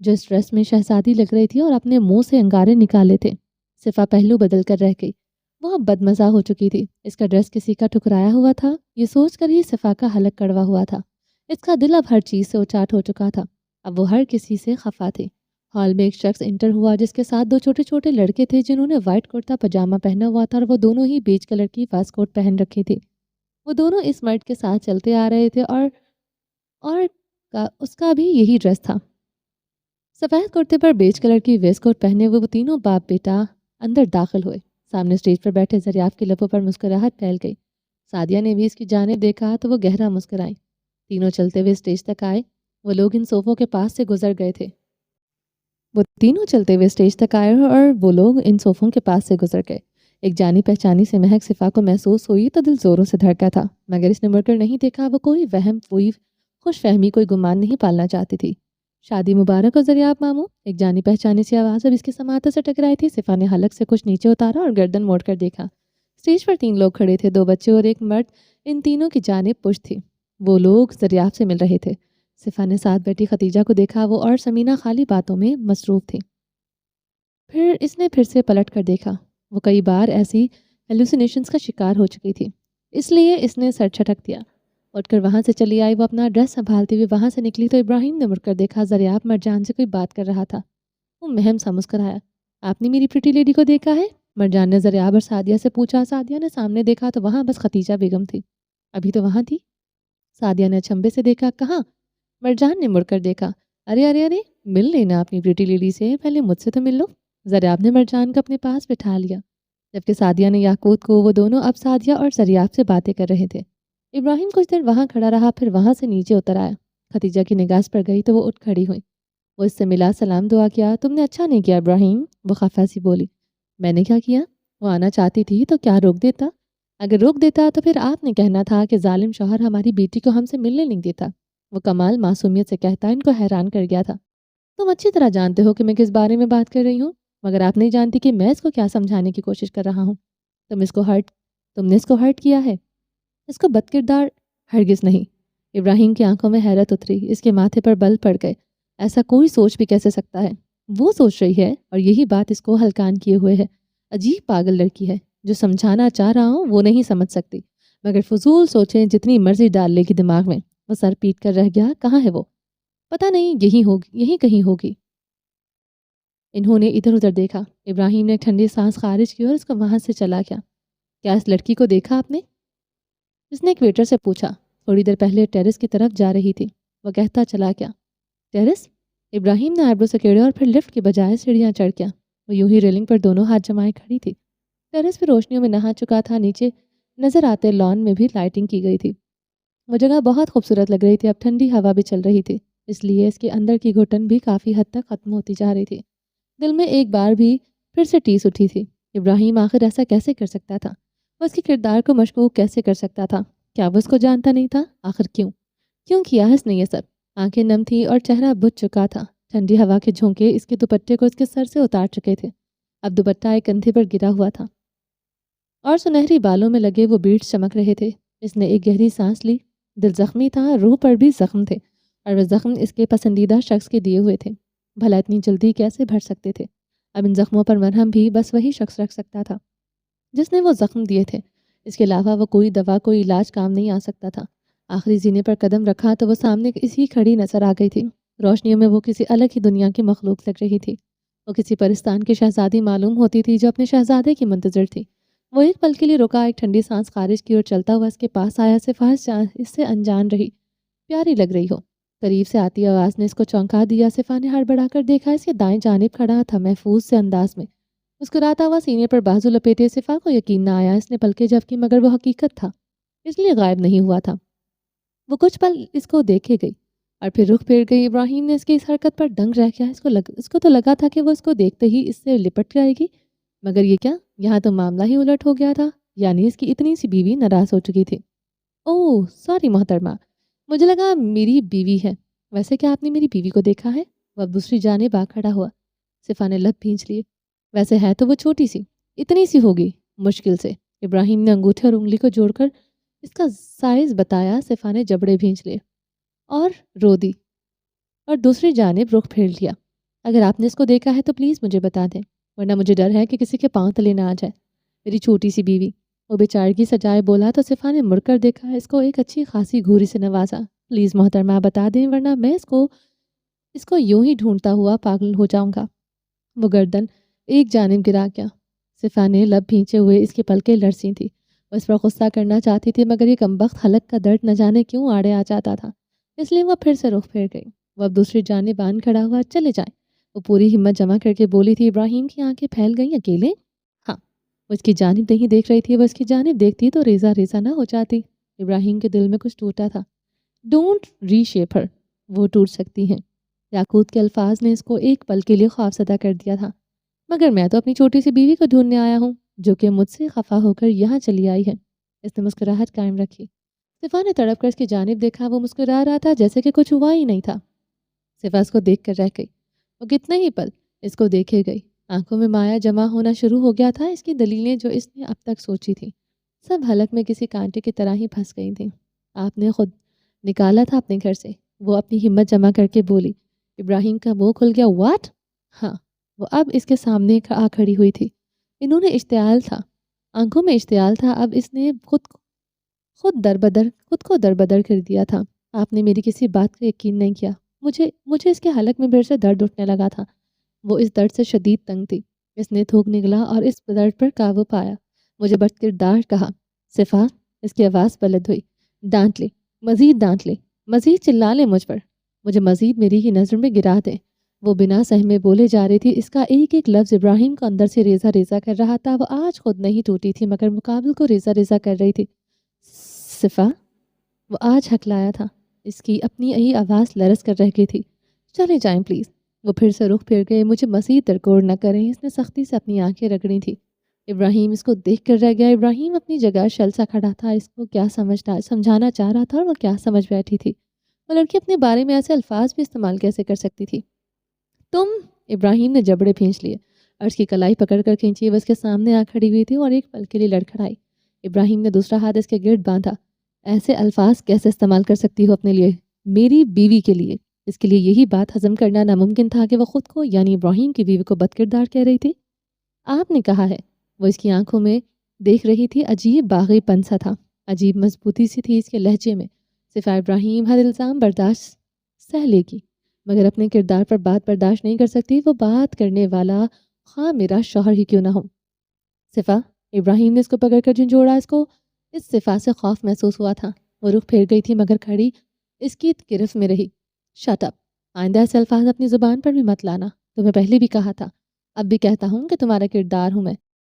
[SPEAKER 1] جو اس ڈریس میں شہزادی لگ رہی تھی اور اپنے منہ سے انگارے نکالے تھے۔ صفا پہلو بدل کر رہ گئی، وہ اب بدمزہ ہو چکی تھی۔ اس کا ڈریس کسی کا ٹھکرایا ہوا تھا، یہ سوچ کر ہی صفا کا حلق کڑوا ہوا تھا۔ اس کا دل اب ہر چیز سے اچاٹ ہو چکا تھا، اب وہ ہر کسی سے خفا تھے۔ ہال میں ایک شخص انٹر ہوا جس کے ساتھ 2 چھوٹے چھوٹے لڑکے تھے جنہوں نے وائٹ کرتا پاجامہ پہنا ہوا تھا اور وہ دونوں ہی بیج کلر کی فاس کوٹ پہن رکھے تھے۔ وہ دونوں اس مرد کے ساتھ چلتے آ رہے تھے اور اس کا بھی یہی ڈریس تھا۔ سفید کرتے پر بیج کلر کی ویسٹ کوٹ پہنے ہوئے وہ تینوں باپ بیٹا اندر داخل ہوئے۔ سامنے اسٹیج پر بیٹھے زریاف کے لبوں پر مسکراہٹ پھیل گئی۔ سعدیہ نے بھی اس کی جانب دیکھا تو وہ گہرا مسکرائی۔ تینوں چلتے ہوئے اسٹیج تک آئے۔ وہ لوگ ان صوفوں کے پاس سے گزر گئے تھے۔ ایک جانی پہچانی سے مہک صفا کو محسوس ہوئی تو دل زوروں سے دھڑکا تھا، مگر اس نے مڑ کر نہیں دیکھا۔ وہ کوئی وہم، کوئی خوش فہمی، کوئی گمان نہیں پالنا چاہتی تھی۔ شادی مبارک ہو زریاب ماموں، ایک جانی پہچانی سی آواز اب اس کی سماعتوں سے ٹکرائی تھی۔ صفا نے حلق سے کچھ نیچے اتارا اور گردن موڑ کر دیکھا۔ اسٹیج پر 3 لوگ کھڑے تھے، 2 بچے اور ایک مرد ان تینوں کی جانب پشت تھی۔ وہ لوگ زریاب سے مل رہے تھے۔ صفا نے ساتھ بیٹھی ختیجہ کو دیکھا، وہ اور سمینہ خالی باتوں میں مصروف تھی۔ پھر اس نے پھر سے پلٹ کر دیکھا۔ وہ کئی بار ایسی ہیلوسینیشنز کا شکار ہو چکی تھی، اس لیے اس نے سر چھٹک دیا۔ اٹھ کر وہاں سے چلی آئی۔ وہ اپنا ڈریس سنبھالتی ہوئی وہاں سے نکلی تو ابراہیم نے مڑ کر دیکھا، زریاب مرجان سے کوئی بات کر رہا تھا۔ وہ مہم سا مسکرایا۔ آپ نے میری پریٹی لیڈی کو دیکھا ہے؟ مرجان نے زریاب اور سعدیہ سے پوچھا۔ سعدیہ نے سامنے دیکھا تو وہاں بس ختیجہ بیگم تھی۔ ابھی تو وہاں تھی؟ سعدیہ نے اچھمبے سے دیکھا۔ کہاں؟ مرجان نے مڑ کر دیکھا۔ ارے مل لینا اپنی پریٹی لیڈی سے، پہلے مجھ سے تو مل لو۔ زریاب نے مرجان کو اپنے پاس بٹھا لیا، جبکہ سعدیہ نے یاقوت کو۔ وہ دونوں اب سعدیہ اور زریاب سے باتیں کر رہے تھے۔ ابراہیم کچھ دیر وہاں کھڑا رہا، پھر وہاں سے نیچے اتر آیا۔ ختیجہ کی نگاہ پر گئی تو وہ اٹھ کھڑی ہوئی۔ وہ اس سے ملا، سلام دعا کیا۔ تم نے اچھا نہیں کیا ابراہیم، وہ خفا سی بولی۔ میں نے کیا کیا؟ وہ آنا چاہتی تھی تو کیا روک دیتا؟ اگر روک دیتا تو پھر آپ نے کہنا تھا کہ ظالم شوہر ہماری بیٹی کو ہم سے ملنے نہیں دیتا، وہ کمال معصومیت سے کہتا ان کو حیران کر گیا تھا۔ تم اچھی طرح جانتے ہو کہ میں کس بارے میں بات کر رہی ہوں، مگر آپ نہیں جانتی کہ میں اس کو کیا سمجھانے کی کوشش کر رہا ہوں۔ تم نے اس کو ہرٹ کیا ہے، اس کو بد کردار ہرگز نہیں۔ ابراہیم کی آنکھوں میں حیرت اتری، اس کے ماتھے پر بل پڑ گئے۔ ایسا کوئی سوچ بھی کیسے سکتا ہے؟ وہ سوچ رہی ہے اور یہی بات اس کو ہلکان کیے ہوئے ہے۔ عجیب پاگل لڑکی ہے، جو سمجھانا چاہ رہا ہوں وہ نہیں سمجھ سکتی، مگر فضول سوچیں جتنی مرضی ڈال لے گی دماغ میں۔ وہ سر پیٹ کر رہ گیا۔ کہاں ہے وہ؟ پتہ نہیں، یہیں کہیں ہوگی۔ انہوں نے ادھر ادھر دیکھا۔ ابراہیم نے ایک ٹھنڈی سانس خارج کی اور اس کو وہاں سے چلا گیا۔ کیا اس لڑکی کو دیکھا آپ نے؟ اس نے ایک ویٹر سے پوچھا۔ تھوڑی دیر پہلے ٹیرس کی طرف جا رہی تھی، وہ کہتا چلا گیا۔ ٹیرس؟ ابراہیم نے آئیبرو سکیڑے اور پھر لفٹ کے بجائے سیڑھیاں چڑھ گیا۔ وہ یوں ہی ریلنگ پر دونوں ہاتھ جمائے کھڑی تھی۔ ٹیرس پہ روشنیوں میں نہا چکا تھا، نیچے نظر آتے لان میں بھی لائٹنگ کی گئی تھی۔ وہ جگہ بہت خوبصورت لگ رہی تھی، اب ٹھنڈی ہوا بھی چل رہی تھی، اس لیے اس کے اندر کی گھٹن بھی کافی حد تک ختم ہوتی جا رہی تھی۔ دل میں ایک بار بھی پھر سے ٹیس اٹھی تھی، ابراہیم آخر ایسا کیسے کر سکتا تھا؟ وہ اس کے کردار کو مشکوک کیسے کر سکتا تھا؟ کیا وہ اس کو جانتا نہیں تھا؟ آخر کیوں کیا اس نے یہ سب؟ آنکھیں نم تھیں اور چہرہ بجھ چکا تھا۔ ٹھنڈی ہوا کے جھونکے اس کے دوپٹے کو اس کے سر سے اتار چکے تھے۔ اب دوپٹہ ایک کندھے پر گرا ہوا تھا اور سنہری بالوں میں لگے وہ بیٹس چمک رہے تھے۔ اس نے ایک گہری سانس لی۔ دل زخمی تھا، روح پر بھی زخم تھے، اور وہ زخم اس کے پسندیدہ شخص کے دیے ہوئے تھے۔ بھلا اتنی جلدی کیسے بھر سکتے تھے؟ اب ان زخموں پر مرہم بھی بس وہی شخص رکھ سکتا تھا جس نے وہ زخم دیے تھے۔ اس کے علاوہ وہ کوئی دوا، کوئی علاج کام نہیں آ سکتا تھا۔ آخری زینے پر قدم رکھا تو وہ سامنے اسی کھڑی نظر آ گئی تھی۔ روشنیوں میں وہ کسی الگ ہی دنیا کی مخلوق لگ رہی تھی۔ وہ کسی پرستان کی شہزادی معلوم ہوتی تھی جو اپنے شہزادے کی منتظر تھی۔ وہ ایک پل کے لیے رکا، ایک ٹھنڈی سانس خارج کی اور چلتا ہوا اس کے پاس آیا۔ صفا اس سے انجان رہی، پیاری لگ رہی ہو۔ قریب سے آتی آواز نے اس کو چونکا دیا۔ صفا نے ہڑبڑا کر دیکھا، اس کے دائیں جانب کھڑا تھا محفوظ سے انداز میں، مسکراتا ہوا، سینے پر بازو لپیٹے۔ صفا کو یقین نہ آیا۔ اس نے پلکیں جھپکی مگر وہ حقیقت تھا، اس لیے غائب نہیں ہوا تھا۔ وہ کچھ پل اس کو دیکھے گئی اور پھر رخ پھیر گئی۔ ابراہیم نے اس کی اس حرکت پر دنگ رہ گیا۔ اس کو تو لگا تھا کہ وہ اس کو دیکھتے ہی اس سے لپٹ جائے گی، مگر یہ کیا؟ یہاں تو معاملہ ہی الٹ ہو گیا تھا، یعنی اس کی اتنی سی بیوی ناراض ہو چکی تھی۔ اوہ سوری محترمہ، مجھے لگا میری بیوی ہے۔ ویسے کیا آپ نے میری بیوی کو دیکھا ہے؟ وہ اب دوسری جانب آ کھڑا ہوا۔ صفا نے لب بھینچ لیے۔ ویسے ہے تو وہ چھوٹی سی، اتنی سی ہوگی مشکل سے۔ ابراہیم نے انگوٹھے اور انگلی کو جوڑ کر اس کا سائز بتایا۔ صفا نے جبڑے بھینچ لیے اور رو دی اور دوسری جانب رخ پھیر لیا۔ اگر آپ نے اس کو دیکھا ہے تو پلیز مجھے بتا دیں، ورنہ مجھے ڈر ہے کہ کسی کے پاؤں تلے نہ آ جائے۔ میری چھوٹی سی بیوی، وہ بیچارگی سجائے بولا تو صفا نے مڑ کر دیکھا، اس کو ایک اچھی خاصی گھوری سے نوازا۔ پلیز محترمہ بتا دیں، ورنہ میں اس کو یوں ہی ڈھونڈتا ہوا پاگل ہو جاؤں گا۔ وہ گردن ایک جانب گرا گیا۔ صفا نے لب بھینچے ہوئے اس کی پلکیں لرزی تھی۔ وہ اس پر غصہ کرنا چاہتی تھی مگر یہ کمبخت حلق کا درد نہ جانے کیوں آڑے آ جاتا تھا، اس لیے وہ پھر سے رخ پھیر گئی۔ وہ اب دوسری جانب آن کھڑا ہوا۔ چلے جائیں، وہ پوری ہمت جمع کر کے بولی تھی۔ ابراہیم کی آنکھیں پھیل گئیں۔ اکیلے؟ ہاں۔ وہ اس کی جانب نہیں دیکھ رہی تھی، وہ اس کی جانب دیکھتی تو ریزہ ریزہ نہ ہو جاتی۔ ابراہیم کے دل میں کچھ ٹوٹا تھا۔ ڈونٹ ری شیپ ہر، وہ ٹوٹ سکتی ہیں۔ یاقوت کے الفاظ نے اس کو ایک پل کے لیے خوفزدہ کر دیا تھا۔ مگر میں تو اپنی چھوٹی سی بیوی کو ڈھونڈنے آیا ہوں جو کہ مجھ سے خفا ہو کر یہاں چلی آئی ہے۔ اس نے مسکراہٹ قائم رکھی۔ صفا نے تڑپ کر اس کی جانب دیکھا۔ وہ مسکرا رہا تھا جیسے کہ کچھ ہوا ہی نہیں تھا۔ صفا اس کو دیکھ کر رہ گئی۔ وہ کتنے ہی پل اس کو دیکھے گئی۔ آنکھوں میں مایا جمع ہونا شروع ہو گیا تھا۔ اس کی دلیلیں جو اس نے اب تک سوچی تھی سب حلق میں کسی کانٹے کی طرح ہی پھنس گئی تھیں۔ آپ نے خود نکالا تھا اپنے گھر سے، وہ اپنی ہمت جمع کر کے بولی۔ ابراہیم کا منہ کھل گیا۔ واٹ؟ ہاں۔ وہ اب اس کے سامنے آ کھڑی ہوئی تھی۔ انہوں نے اشتعال تھا، آنکھوں میں اشتعال تھا۔ اب اس نے خود کو دربدر کر دیا تھا۔ آپ نے میری کسی بات کا یقین نہیں کیا۔ مجھے اس کے حلق میں پھر سے درد اٹھنے لگا تھا۔ وہ اس درد سے شدید تنگ تھی۔ اس نے تھوک نگلا اور اس درد پر قابو پایا۔ مجھے بد کردار کہا۔ صفا، اس کی آواز بلند ہوئی۔ ڈانٹ لے، مزید ڈانٹ لے، مزید چلا لے مجھ پر، مجھے مزید میری ہی نظر میں گرا دے۔ وہ بنا سہمے بولے جا رہی تھی۔ اس کا ایک ایک لفظ ابراہیم کو اندر سے ریزہ ریزہ کر رہا تھا۔ وہ آج خود نہیں ٹوٹی تھی مگر مقابل کو ریزہ ریزہ کر رہی تھی۔ صفا، وہ آج ہکلایا تھا۔ اس کی اپنی یہی آواز لرز کر رہ گئی تھی۔ چلے جائیں پلیز۔ وہ پھر سے رخ پھیر گئے۔ مجھے مزید درگور نہ کریں۔ اس نے سختی سے اپنی آنکھیں رگڑی تھی۔ ابراہیم اس کو دیکھ کر رہ گیا۔ ابراہیم اپنی جگہ شل سا کھڑا تھا۔ اس کو کیا سمجھانا چاہ رہا تھا اور وہ کیا سمجھ بیٹھی تھی؟ وہ لڑکی اپنے بارے میں ایسے الفاظ بھی استعمال کیسے کر سکتی تھی؟ تم؟ ابراہیم نے جبڑے بھینچ لیے اور اس کی کلائی پکڑ کر کھینچی۔ وہ اس کے سامنے آ کھڑی ہوئی تھی اور ایک پل کے لیے لڑکھڑائی۔ ابراہیم نے دوسرا ہاتھ اس کے گرد باندھا۔ ایسے الفاظ کیسے استعمال کر سکتی ہو اپنے لیے، میری بیوی کے لیے؟ اس کے لیے یہی بات ہضم کرنا ناممکن تھا کہ وہ خود کو یعنی ابراہیم کی بیوی کو بد کردار کہہ رہی تھی۔ آپ نے کہا ہے، وہ اس کی آنکھوں میں دیکھ رہی تھی۔ عجیب باغی پن سا تھا، عجیب مضبوطی سی تھی اس کے لہجے میں۔ صفا ابراہیم ہر الزام برداشت سہ لے گی مگر اپنے کردار پر بات برداشت نہیں کر سکتی، وہ بات کرنے والا خواہ میرا شوہر ہی کیوں نہ ہو۔ صفا، ابراہیم نے اس کو پکڑ کر جھنجھوڑا۔ اس کو اس صفا سے خوف محسوس ہوا تھا۔ وہ رخ پھیر گئی تھی مگر کھڑی اس کی گرفت میں رہی۔ شٹ اپ، آئندہ ایسے الفاظ اپنی زبان پر بھی مت لانا۔ تمہیں پہلے بھی کہا تھا، اب بھی کہتا ہوں کہ تمہارا کردار ہوں میں،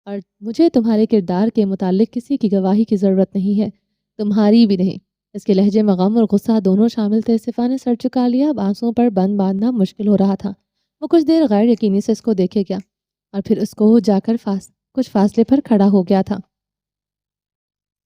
[SPEAKER 1] اور مجھے تمہارے کردار کے متعلق کسی کی گواہی کی ضرورت نہیں ہے، تمہاری بھی نہیں۔ اس کے لہجے میں غم اور غصہ دونوں شامل تھے۔ صفا نے سر چکا لیا۔ اب آنسوؤں پر بند باندھنا مشکل ہو رہا تھا۔ وہ کچھ دیر غیر یقینی سے اس کو دیکھے گیا اور پھر اس کو جا کر کچھ فاصلے پر کھڑا ہو گیا تھا۔